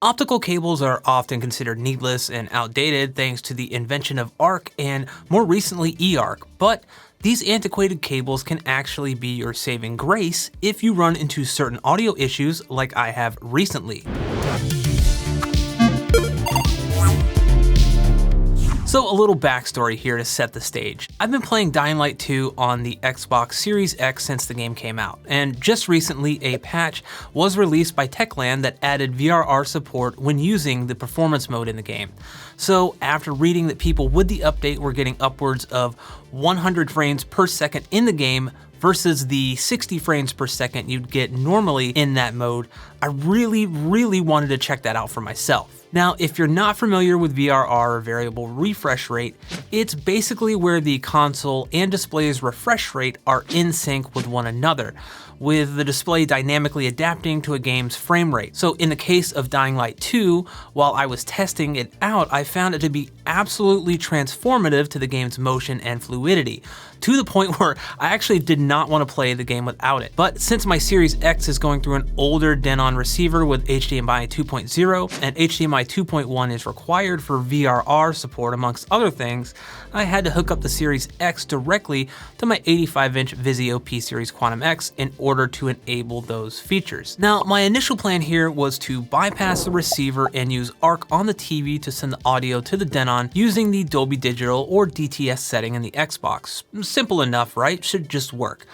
Optical cables are often considered needless and outdated thanks to the invention of ARC and more recently eARC, but these antiquated cables can actually be your saving grace if you run into certain audio issues like I have recently. So a little backstory here to set the stage. I've been playing Dying Light 2 on the Xbox Series X since the game came out, and just recently a patch was released by Techland that added VRR support when using the performance mode in the game. So after reading that people with the update were getting upwards of 100 frames per second in the game versus the 60 frames per second you'd get normally in that mode, I really wanted to check that out for myself. Now, if you're not familiar with VRR or variable refresh rate, it's basically where the console and display's refresh rate are in sync with one another, with the display dynamically adapting to a game's frame rate. So in the case of Dying Light 2, while I was testing it out, I found it to be absolutely transformative to the game's motion and fluidity, to the point where I actually did not want to play the game without it. But since my Series X is going through an older Denon receiver with HDMI 2.0 and HDMI 2.1 is required for VRR support amongst other things, I had to hook up the Series X directly to my 85-inch Vizio P-Series Quantum X in order to enable those features. Now, my initial plan here was to bypass the receiver and use ARC on the TV to send the audio to the Denon using the Dolby Digital or DTS setting in the Xbox. Simple enough, right? Should just work.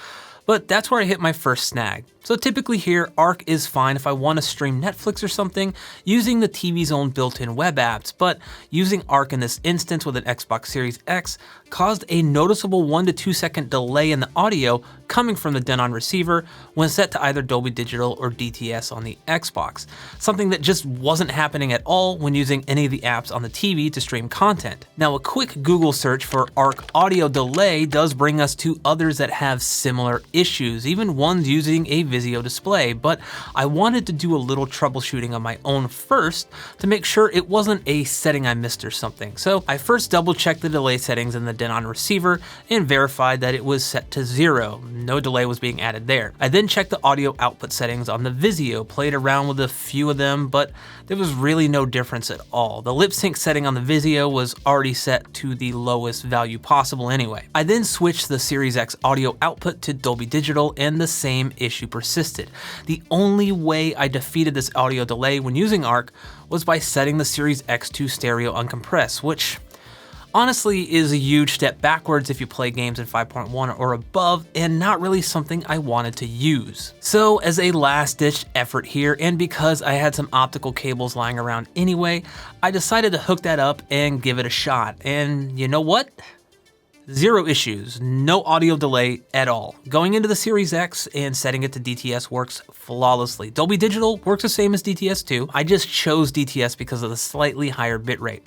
But that's where I hit my first snag. So typically here, ARC is fine if I want to stream Netflix or something using the TV's own built-in web apps, but using ARC in this instance with an Xbox Series X caused a noticeable 1 to 2 second delay in the audio coming from the Denon receiver when set to either Dolby Digital or DTS on the Xbox, something that just wasn't happening at all when using any of the apps on the TV to stream content. Now, a quick Google search for ARC audio delay does bring us to others that have similar issues, even ones using a Vizio display, but I wanted to do a little troubleshooting on my own first to make sure it wasn't a setting I missed or something. So I first double checked the delay settings in the Denon receiver and verified that it was set to 0. No delay was being added there. I then checked the audio output settings on the Vizio, played around with a few of them, but there was really no difference at all. The lip sync setting on the Vizio was already set to the lowest value possible anyway. I then switched the Series X audio output to Dolby Digital and the same issue persisted. The only way I defeated this audio delay when using ARC was by setting the Series X to stereo uncompress, which honestly is a huge step backwards if you play games in 5.1 or above, and not really something I wanted to use. So as a last-ditch effort here, and because I had some optical cables lying around anyway, I decided to hook that up and give it a shot. And you know what? Zero issues, no audio delay at all. Going into the Series X and setting it to DTS works flawlessly. Dolby Digital works the same as DTS too. I just chose DTS because of the slightly higher bitrate.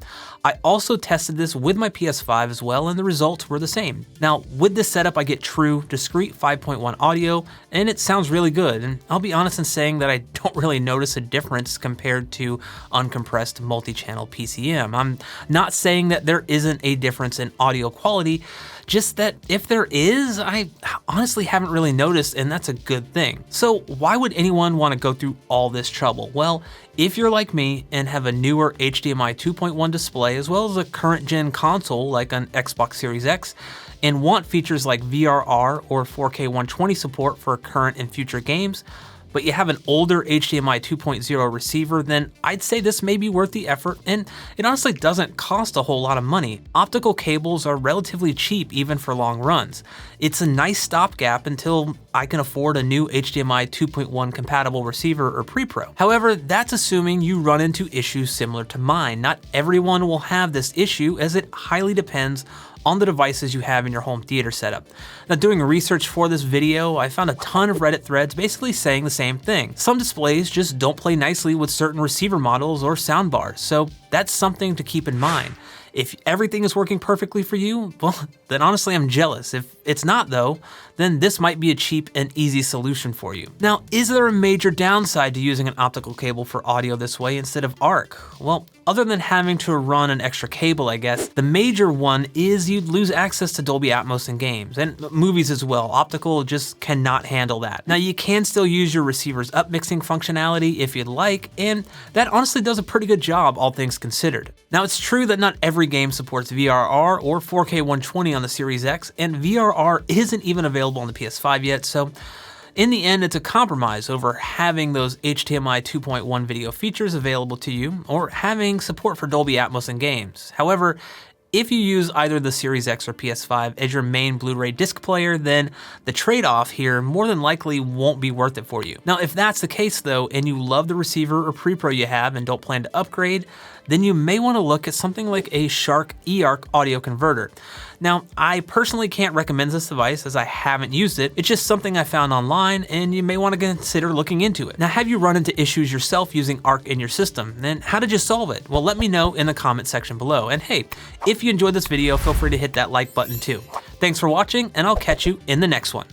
I also tested this with my PS5 as well, and the results were the same. Now, with this setup, I get true, discrete 5.1 audio, and it sounds really good. And I'll be honest in saying that I don't really notice a difference compared to uncompressed multi-channel PCM. I'm not saying that there isn't a difference in audio quality, just that if there is, I honestly haven't really noticed, and that's a good thing. So why would anyone want to go through all this trouble? Well, if you're like me and have a newer HDMI 2.1 display as well as a current gen console like an Xbox Series X and want features like VRR or 4K 120 support for current and future games, but you have an older HDMI 2.0 receiver, then I'd say this may be worth the effort, and it honestly doesn't cost a whole lot of money. Optical cables are relatively cheap even for long runs. It's a nice stopgap until I can afford a new HDMI 2.1 compatible receiver or pre-pro. However, that's assuming you run into issues similar to mine. Not everyone will have this issue, as it highly depends on the devices you have in your home theater setup. Now, doing research for this video, I found a ton of Reddit threads basically saying the same thing. Some displays just don't play nicely with certain receiver models or soundbars, so that's something to keep in mind. If everything is working perfectly for you, well, then honestly I'm jealous. If it's not though, then this might be a cheap and easy solution for you. Now, is there a major downside to using an optical cable for audio this way instead of ARC? Well, other than having to run an extra cable, I guess, the major one is you'd lose access to Dolby Atmos in games, and movies as well. Optical just cannot handle that. Now, you can still use your receiver's upmixing functionality if you'd like, and that honestly does a pretty good job, all things considered. Now, it's true that not every game supports VRR or 4K 120 on the Series X, and VRR isn't even available on the PS5 yet, so in the end, it's a compromise over having those HDMI 2.1 video features available to you or having support for Dolby Atmos in games. However, if you use either the Series X or PS5 as your main Blu-ray disc player, then the trade-off here more than likely won't be worth it for you. Now, if that's the case though, and you love the receiver or pre-pro you have and don't plan to upgrade, then you may want to look at something like a SHARC eARC audio converter. Now, I personally can't recommend this device as I haven't used it. It's just something I found online and you may want to consider looking into it. Now, have you run into issues yourself using ARC in your system? And how did you solve it? Well, let me know in the comment section below. And hey, if you enjoyed this video, feel free to hit that like button too. Thanks for watching, and I'll catch you in the next one.